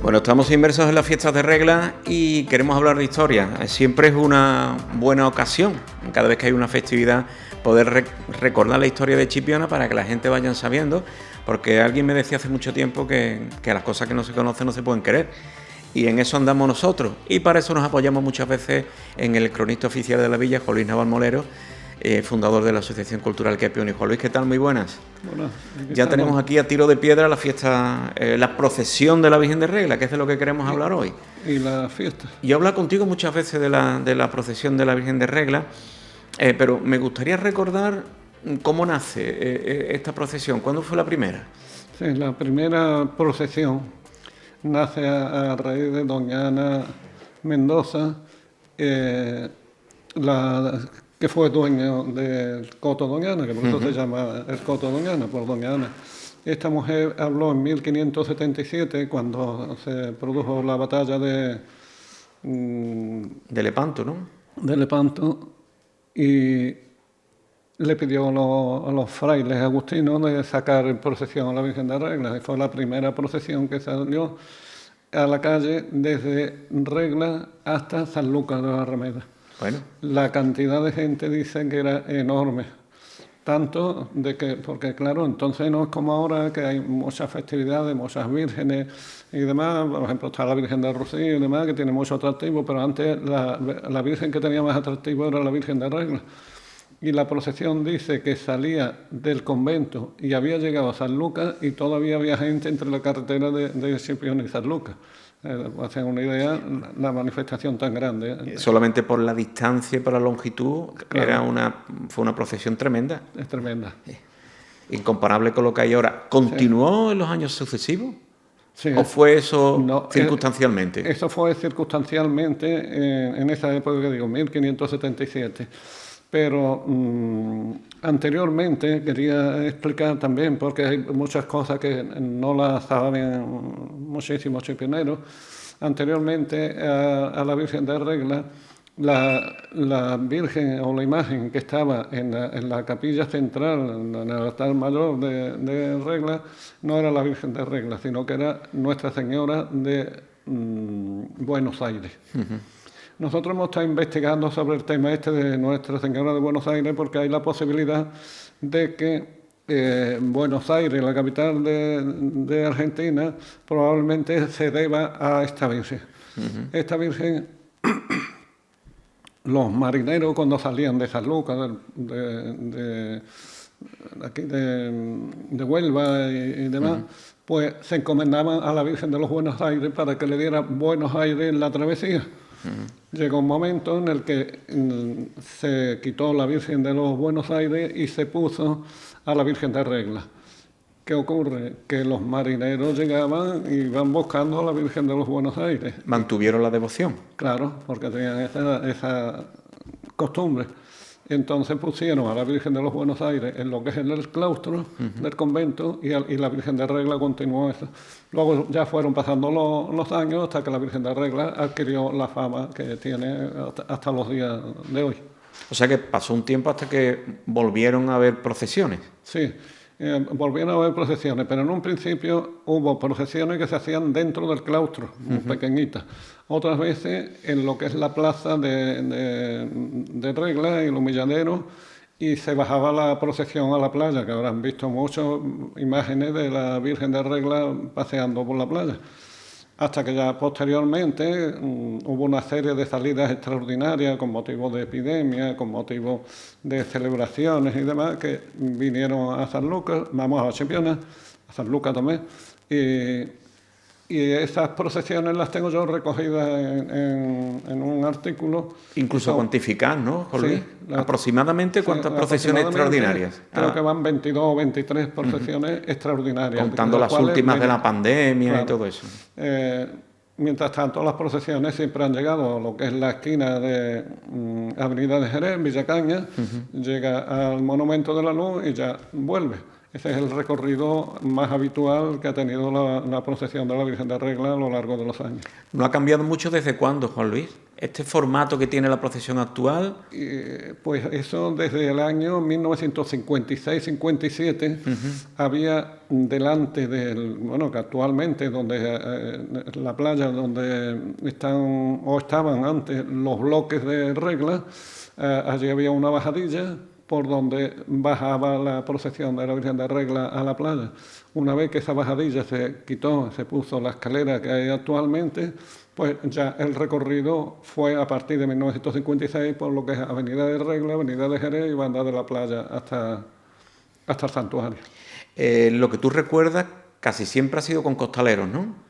Bueno, estamos inmersos en las fiestas de Regla y queremos hablar de historia. Siempre es una buena ocasión, cada vez que hay una festividad, poder recordar la historia de Chipiona para que la gente vaya sabiendo, porque alguien me decía hace mucho tiempo que las cosas que no se conocen no se pueden querer. Y en eso andamos nosotros. Y para eso nos apoyamos muchas veces en el cronista oficial de la villa, Juan Luis Navalmolero, fundador de la Asociación Cultural Quepiona. Juan Luis, ¿qué tal? Muy buenas. Bueno, ya tenemos aquí a tiro de piedra la fiesta, la procesión de la Virgen de Regla, que es de lo que queremos hablar hoy. Y la fiesta. Yo he hablado contigo muchas veces de la procesión de la Virgen de Regla, pero me gustaría recordar cómo nace esta procesión. ¿Cuándo fue la primera? Sí, la primera procesión nace a raíz de doña Ana Mendoza, que fue dueña del Coto Doña Ana, que por eso se llama el Coto Doña Ana, por doña Ana. Esta mujer habló en 1577, cuando se produjo la batalla de Lepanto, ¿no? De Lepanto, y le pidió a los frailes agustinos de sacar en procesión a la Virgen de Regla. Y fue la primera procesión que salió a la calle desde Regla hasta San Lucas de Barrameda. Bueno. La cantidad de gente dicen que era enorme. Tanto porque claro, entonces no es como ahora que hay muchas festividades, muchas vírgenes y demás. Por ejemplo, está la Virgen de Rocío y demás, que tiene mucho atractivo, pero antes la virgen que tenía más atractivo era la Virgen de Regla. Y la procesión dice que salía del convento y había llegado a San Lucas y todavía había gente entre la carretera de Chipiona y San Lucas. Para hacer una idea, la manifestación tan grande. Solamente por la distancia y por la longitud, claro. Fue una procesión tremenda. Es tremenda. Incomparable con lo que hay ahora. ¿Continuó en los años sucesivos? Sí. ¿O fue eso circunstancialmente? Eso fue circunstancialmente en esa época que digo, 1577. Pero anteriormente quería explicar también, porque hay muchas cosas que no las saben muchísimos chipioneros. Anteriormente a la Virgen de Regla, la Virgen o la imagen que estaba en la capilla central, en el altar mayor de Regla, no era la Virgen de Regla, sino que era Nuestra Señora de Buenos Aires. Uh-huh. Nosotros hemos estado investigando sobre el tema de Nuestra Señora de Buenos Aires porque hay la posibilidad de que Buenos Aires, la capital de Argentina, probablemente se deba a esta Virgen. Uh-huh. Esta Virgen, los marineros cuando salían de San Lucas, de Huelva y demás, uh-huh, pues se encomendaban a la Virgen de los Buenos Aires para que le diera Buenos Aires en la travesía. Uh-huh. Llegó un momento en el que se quitó la Virgen de los Buenos Aires y se puso a la Virgen de Regla. ¿Qué ocurre? Que los marineros llegaban y iban buscando a la Virgen de los Buenos Aires. ¿Mantuvieron la devoción? Claro, porque tenían esa costumbre. Entonces pusieron a la Virgen de los Buenos Aires en lo que es el claustro, uh-huh, del convento y la Virgen de Regla continuó eso. Luego ya fueron pasando los años hasta que la Virgen de Regla adquirió la fama que tiene hasta los días de hoy. O sea que pasó un tiempo hasta que volvieron a haber procesiones. Sí, volvieron a haber procesiones, pero en un principio hubo procesiones que se hacían dentro del claustro, uh-huh, pequeñitas. Otras veces en lo que es la plaza de Regla y el humilladero, y se bajaba la procesión a la playa, que habrán visto muchas imágenes de la Virgen de Regla paseando por la playa. Hasta que ya posteriormente hubo una serie de salidas extraordinarias con motivo de epidemia, con motivo de celebraciones y demás, que vinieron a San Lucas, vamos a Chipiona, a San Lucas también, y esas procesiones las tengo yo recogidas en un artículo. Incluso cuantificar, ¿no, Jorge? Sí, ¿Aproximadamente cuántas procesiones extraordinarias? Creo que van 22 o 23 procesiones, uh-huh, extraordinarias. Contando las últimas de la pandemia, claro, y todo eso. Mientras tanto, las procesiones siempre han llegado a lo que es la esquina de Avenida de Jerez, Villa Cañas, uh-huh, llega al Monumento de la Luz y ya vuelve. Ese es el recorrido más habitual que ha tenido la procesión de la Virgen de Regla a lo largo de los años. ¿No ha cambiado mucho desde cuándo, Juan Luis? ¿Este formato que tiene la procesión actual? Pues eso desde el año 1956-57 había delante del, bueno, que actualmente donde la playa donde están o estaban antes los bloques de Regla, allí había una bajadilla por donde bajaba la procesión de la Virgen de Regla a la playa. Una vez que esa bajadilla se quitó, se puso la escalera que hay actualmente, pues ya el recorrido fue a partir de 1956 por lo que es Avenida de Regla, Avenida de Jerez y Banda de la Playa hasta el santuario. Lo que tú recuerdas casi siempre ha sido con costaleros, ¿no?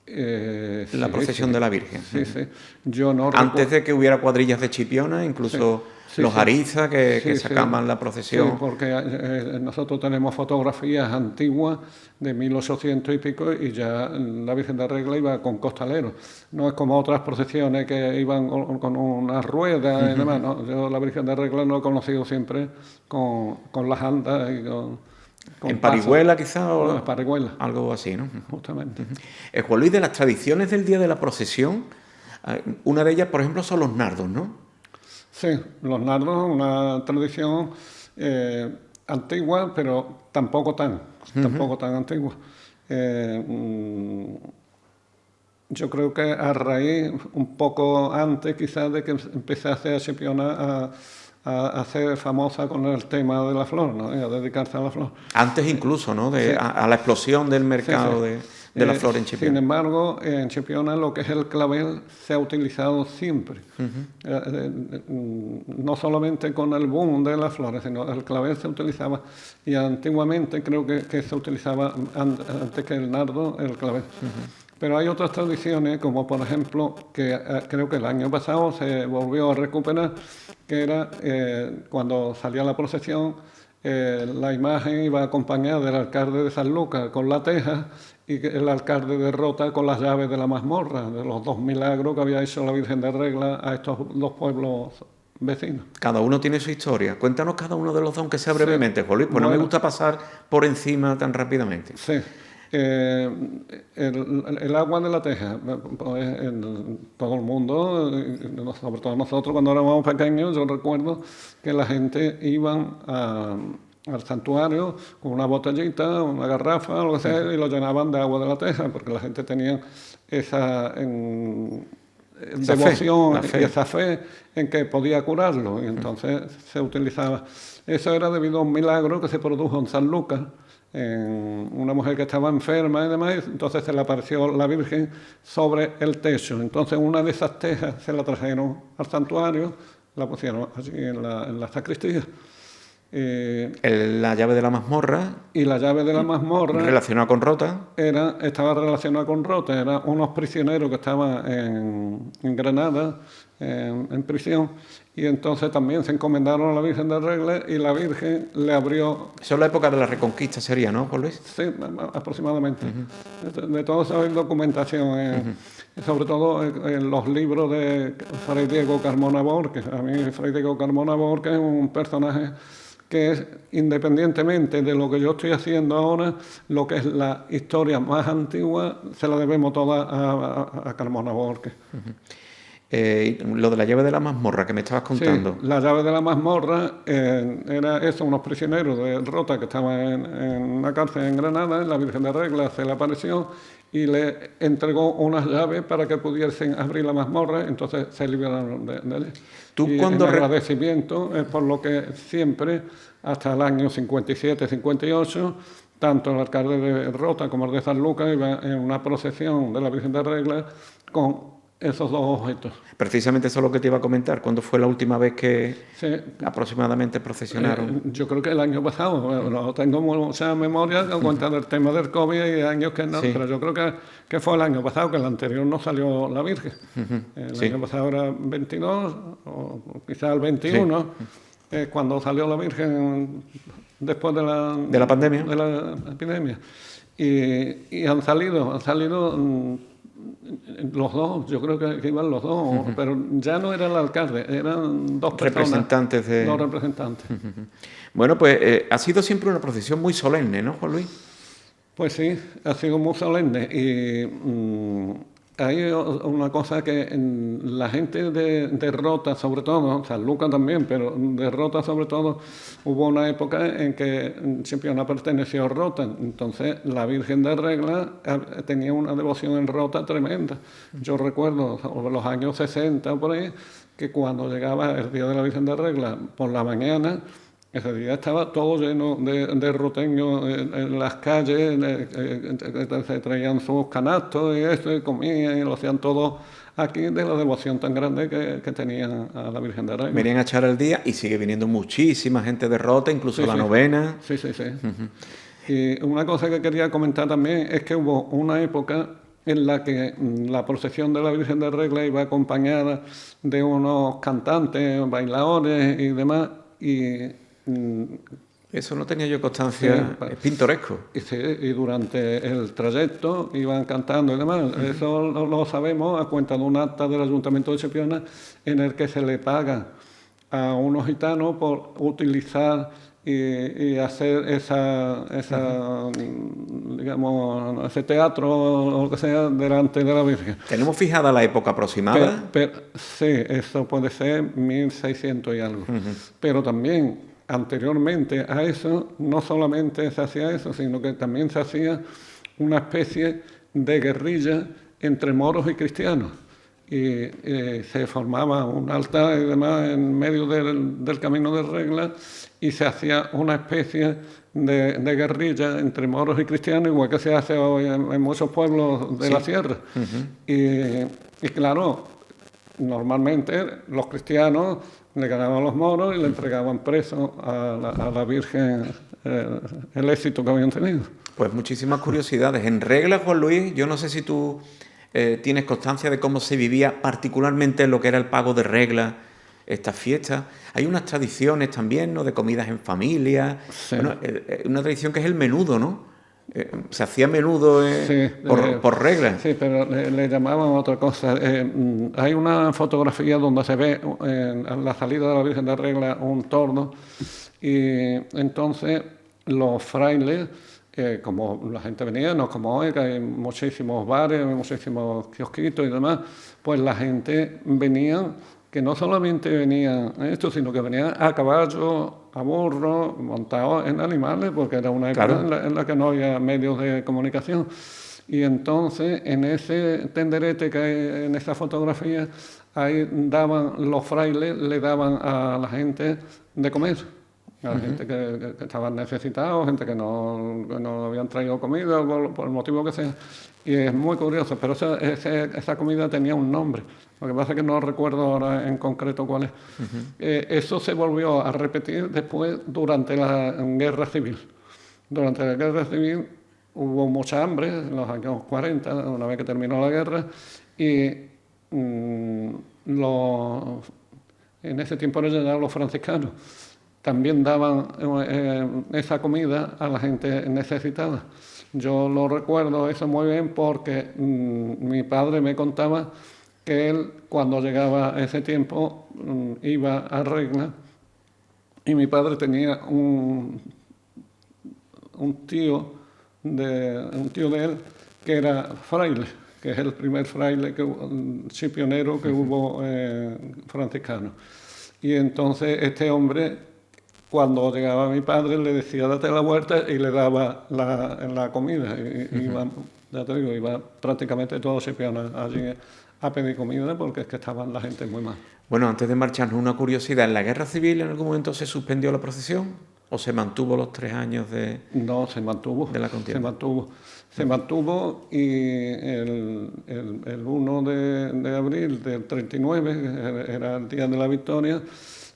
La procesión de la Virgen. Sí, sí. Yo no Antes de que hubiera cuadrillas de Chipiona, incluso los Ariza que sacaban la procesión. Sí, porque nosotros tenemos fotografías antiguas de 1800 y pico y ya la Virgen de Regla iba con costaleros. No es como otras procesiones que iban con una rueda y demás. ¿No? Yo la Virgen de Regla no he conocido siempre con las andas y con ¿En Parihuela quizá? No, en Parihuela. Algo así, ¿no? Justamente. Juan Luis, de las tradiciones del día de la procesión, una de ellas, por ejemplo, son los nardos, ¿no? Sí, los nardos, una tradición antigua, pero tampoco tan antigua. Yo creo que a raíz, un poco antes quizás de que empezase a Chipiona a ser famosa con el tema de la flor, ¿no? Y a dedicarse a la flor. Antes incluso, ¿no? A la explosión del mercado de la flor en Chipiona. Sin embargo, en Chipiona lo que es el clavel se ha utilizado siempre. No solamente con el boom de las flores, sino el clavel se utilizaba. Y antiguamente creo que se utilizaba antes que el nardo, el clavel. Pero hay otras tradiciones, como por ejemplo, que creo que el año pasado se volvió a recuperar, que era cuando salía la procesión, la imagen iba acompañada del alcalde de San Lucas con la teja y el alcalde de Rota con las llaves de la mazmorra, de los 2 milagros que había hecho la Virgen de Regla a estos 2 pueblos vecinos. Cada uno tiene su historia. Cuéntanos cada uno de los dos, aunque sea brevemente, Juan Luis, pues no me gusta pasar por encima tan rápidamente. Sí. El agua de la teja, pues, todo el mundo, sobre todo nosotros cuando éramos pequeños, yo recuerdo que la gente iban al santuario con una botellita, una garrafa, algo así, y lo llenaban de agua de la teja, porque la gente tenía esa devoción y esa fe en que podía curarlo, y entonces se utilizaba. Eso era debido a un milagro que se produjo en San Lucas, en una mujer que estaba enferma y demás, entonces se le apareció la Virgen sobre el techo. Entonces una de esas tejas se la trajeron al santuario, la pusieron allí en la sacristía. La llave de la mazmorra. Y la llave de la mazmorra... ¿Relacionada con Rota? Estaba relacionada con Rota, eran unos prisioneros que estaban en Granada, en prisión, y entonces también se encomendaron a la Virgen de Regla y la Virgen le abrió... Eso es la época de la Reconquista sería, ¿no, Juan Luis? Sí, aproximadamente. De todo eso hay documentación, sobre todo en los libros de Fray Diego Carmona Borges. A mí Fray Diego Carmona Borges es un personaje que es, independientemente de lo que yo estoy haciendo ahora, lo que es la historia más antigua, se la debemos toda a Carmona Borges. Lo de la llave de la mazmorra que me estabas contando. Sí, la llave de la mazmorra era eso, unos prisioneros de Rota que estaban en una cárcel en Granada, la Virgen de Regla se le apareció y le entregó unas llaves para que pudiesen abrir la mazmorra, entonces se liberaron de él. Y en agradecimiento es por lo que siempre, hasta el año 57-58, tanto el alcalde de Rota como el de San Lucas iban en una procesión de la Virgen de Regla con esos 2 objetos. Precisamente eso es lo que te iba a comentar. ¿Cuándo fue la última vez que aproximadamente procesionaron? Yo creo que el año pasado. No tengo mucha memoria en cuenta del tema del COVID y años que no, pero yo creo que fue el año pasado, que el anterior no salió la Virgen. El año pasado era 22, o quizás el 21, cuando salió la Virgen después de la pandemia. De la epidemia. Y han salido Los dos, yo creo que iban los dos, pero ya no era el alcalde, eran dos personas. Dos representantes. Bueno, pues ha sido siempre una procesión muy solemne, ¿no, Juan Luis? Pues sí, ha sido muy solemne y hay una cosa que la gente de Rota, sobre todo, San Lucas también, pero de Rota sobre todo, hubo una época en que Chipiona perteneció a Rota, entonces la Virgen de Regla tenía una devoción en Rota tremenda. Yo recuerdo sobre los años 60 por ahí, que cuando llegaba el día de la Virgen de Regla por la mañana, ese día estaba todo lleno de roteños en las calles, se traían sus canastos y esto, y comían, y lo hacían todo aquí de la devoción tan grande que tenían a la Virgen de Regla. Venían a echar el día y sigue viniendo muchísima gente de Rota, incluso la novena. Sí. Y una cosa que quería comentar también es que hubo una época en la que la procesión de la Virgen de Regla iba acompañada de unos cantantes, bailadores y demás, eso no tenía yo constancia, sí, es pintoresco. Y durante el trayecto iban cantando y demás. Eso lo sabemos a cuenta de un acta del Ayuntamiento de Chipiona en el que se le paga a unos gitanos por utilizar y hacer digamos, ese teatro o lo que sea delante de la Virgen. ¿Tenemos fijada la época aproximada? Sí, eso puede ser 1600 y algo. Pero también, anteriormente a eso, no solamente se hacía eso, sino que también se hacía una especie de guerrilla entre moros y cristianos. Y se formaba un altar y demás en medio del camino de Regla y se hacía una especie de guerrilla entre moros y cristianos, igual que se hace hoy en muchos pueblos de la sierra. Y claro, normalmente los cristianos le ganaban a los moros y le entregaban preso a la Virgen el éxito que habían tenido. Pues muchísimas curiosidades. En Regla, Juan Luis, yo no sé si tú tienes constancia de cómo se vivía particularmente en lo que era el pago de Regla, estas fiestas. Hay unas tradiciones también, ¿no?, de comidas en familia. Sí. Bueno, una tradición que es el menudo, ¿no? Se hacía menudo por Regla. Sí, pero le llamaban otra cosa. Hay una fotografía donde se ve en la salida de la Virgen de Regla un torno y entonces los frailes, como la gente venía, no como hoy, que hay muchísimos bares, muchísimos kiosquitos y demás, pues la gente venía, que no solamente venían esto, sino que venían a caballo, a burro, montados en animales, porque era una época en la que no había medios de comunicación. Y entonces, en ese tenderete que hay en esa fotografía, ahí los frailes le daban a la gente de comer. A la gente que estaban necesitados, gente que no habían traído comida por el motivo que sea. Y es muy curioso, pero esa comida tenía un nombre. Lo que pasa es que no recuerdo ahora en concreto cuál es. Eso se volvió a repetir después durante la Guerra Civil. Durante la Guerra Civil hubo mucha hambre en los años 40, una vez que terminó la guerra, y en ese tiempo llegaron los franciscanos. También daban esa comida a la gente necesitada. Yo lo recuerdo eso muy bien porque mi padre me contaba que él, cuando llegaba ese tiempo, iba a Regla y mi padre tenía un tío de él que era fraile, que es el primer fraile chipionero que hubo franciscano. Y entonces este hombre, cuando llegaba mi padre, le decía date la vuelta y le daba la comida. Iba prácticamente todo Chipiona allí a pedir comida porque es que estaban la gente muy mal. Bueno, antes de marcharnos, una curiosidad. ¿En la Guerra Civil en algún momento se suspendió la procesión o se mantuvo los 3 años de No, se mantuvo. De la contienda. Se mantuvo y el 1 de abril del 39, era el día de la victoria,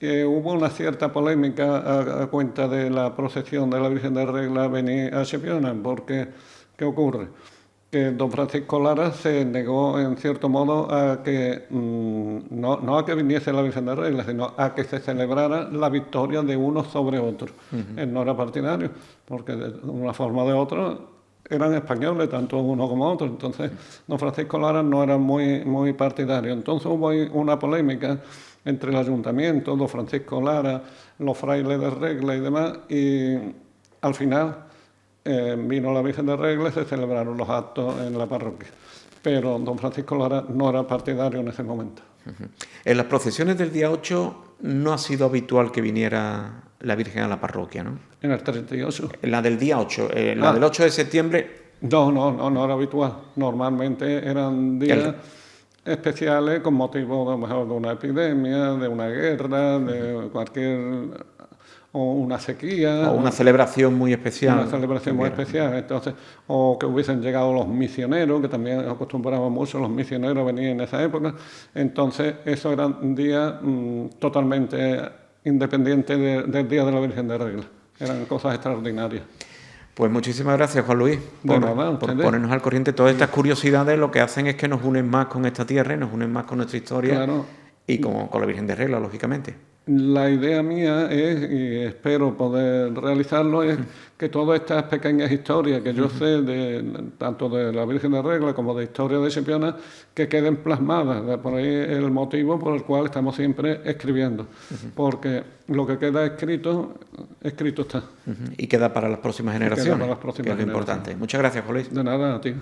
hubo una cierta polémica a cuenta de la procesión de la Virgen de Regla venir a Chipiona, porque ¿qué ocurre? Que don Francisco Lara se negó en cierto modo a que, no a que viniese la Virgen de Regla, sino a que se celebrara la victoria de unos sobre otros. Él no era partidario, porque de una forma o de otra eran españoles, tanto uno como otro. Entonces, don Francisco Lara no era muy partidario. Entonces hubo una polémica entre el ayuntamiento, don Francisco Lara, los frailes de Regla y demás, y al final vino la Virgen de Regla y se celebraron los actos en la parroquia. Pero don Francisco Lara no era partidario en ese momento. En las procesiones del día 8 no ha sido habitual que viniera la Virgen a la parroquia, ¿no? En el 38. La del día 8, la del 8 de septiembre... No era habitual. Normalmente eran días especiales con motivo, a lo mejor, de una epidemia, de una guerra, de cualquier... o una sequía. O una celebración muy especial. Una celebración muy especial. Entonces, o que hubiesen llegado los misioneros, que también acostumbraban mucho los misioneros a venir en esa época. Entonces, esos eran días totalmente independientes del Día de la Virgen de Regla. Eran cosas extraordinarias. Pues muchísimas gracias, Juan Luis, por ponernos al corriente. Todas estas curiosidades lo que hacen es que nos unen más con esta tierra y nos unen más con nuestra historia, claro, y con la Virgen de Regla, lógicamente. La idea mía es, y espero poder realizarlo, es que todas estas pequeñas historias que yo sé tanto de la Virgen de Regla como de historia de Chipiona, que queden plasmadas. Por ahí el motivo por el cual estamos siempre escribiendo. Porque lo que queda escrito está. Y queda para las próximas generaciones. Queda para las próximas que es lo importante. Muchas gracias, Juan Luis. De nada, a ti.